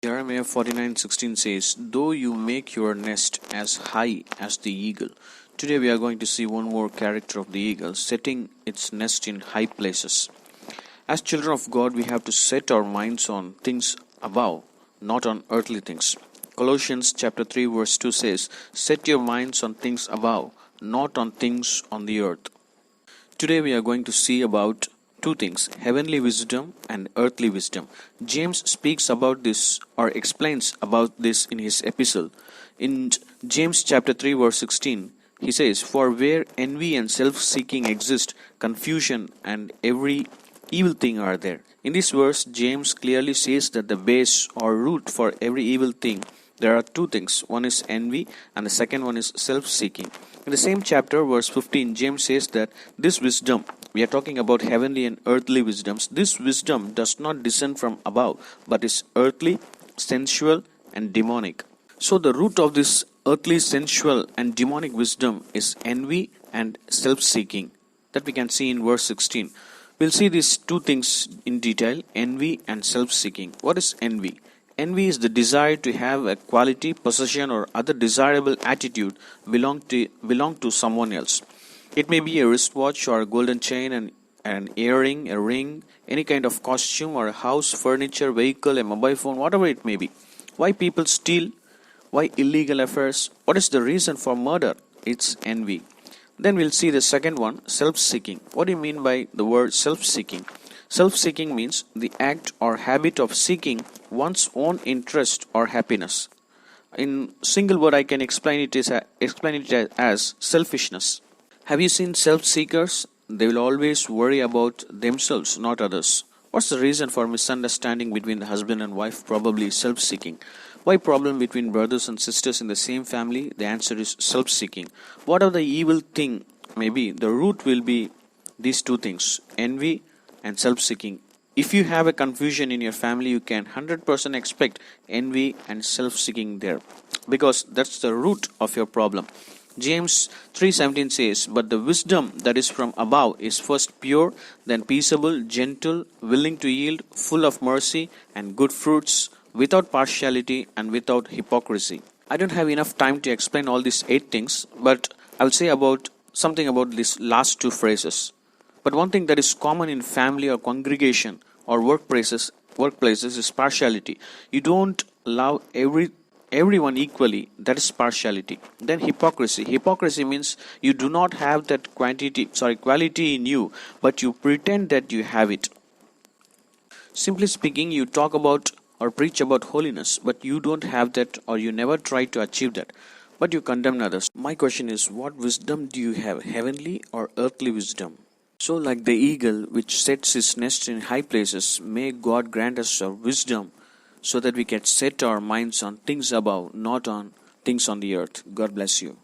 Jeremiah 49:16 says, "Though you make your nest as high as the eagle." Today we are going to see one more character of the eagle, setting its nest in high places. As children of God, we have to set our minds on things above, not on earthly things. Colossians chapter 3 verse 2 says, "Set your minds on things above, not on things on the earth." Today we are going to see about two things, heavenly wisdom and earthly wisdom. James speaks about this or explains about this in his epistle. In James chapter 3 verse 16, he says, "For where envy and self-seeking exist, confusion and every evil thing are there." In this verse, James clearly says that the base or root for every evil thing, there are two things. One is envy and the second one is self-seeking. In the same chapter, verse 15, James says that this wisdom, we are talking about heavenly and earthly wisdoms, this wisdom does not descend from above, but is earthly, sensual, and demonic. So the root of this earthly, sensual, and demonic wisdom is envy and self-seeking. That we can see in verse 16. We'll see these two things in detail, envy and self-seeking. What is envy? Envy is the desire to have a quality, possession, or other desirable attitude belong to someone else. It may be a wristwatch or a golden chain, an earring, a ring, any kind of costume or a house, furniture, vehicle, a mobile phone, whatever it may be. Why people steal? Why illegal affairs? What is the reason for murder? It's envy. Then we'll see the second one, self-seeking. What do you mean by the word self-seeking? Self-seeking means the act or habit of seeking one's own interest or happiness. In single word, I can explain it as selfishness. Have you seen self-seekers? They will always worry about themselves, not others. What's the reason for misunderstanding between the husband and wife? Probably self-seeking. Why problem between brothers and sisters in the same family? The answer is self-seeking. Whatever the evil thing may be, the root will be these two things, envy and self-seeking. If you have a confusion in your family, you can 100% expect envy and self-seeking there, because that's the root of your problem. James 3:17 says, "But the wisdom that is from above is first pure, then peaceable, gentle, willing to yield, full of mercy and good fruits, without partiality and without hypocrisy." I don't have enough time to explain all these 8 things, but I'll say something about these last 2 phrases. But one thing that is common in family or congregation or workplaces is partiality. You don't love everyone equally. That is partiality. Then hypocrisy. Hypocrisy means you do not have that quality in you, but you pretend that you have it. Simply speaking, you talk about or preach about holiness, but you don't have that, or you never try to achieve that, but you condemn others. My question is, what wisdom do you have, heavenly or earthly wisdom? So like the eagle which sets its nest in high places, may God grant us our wisdom so that we can set our minds on things above, not on things on the earth. God bless you.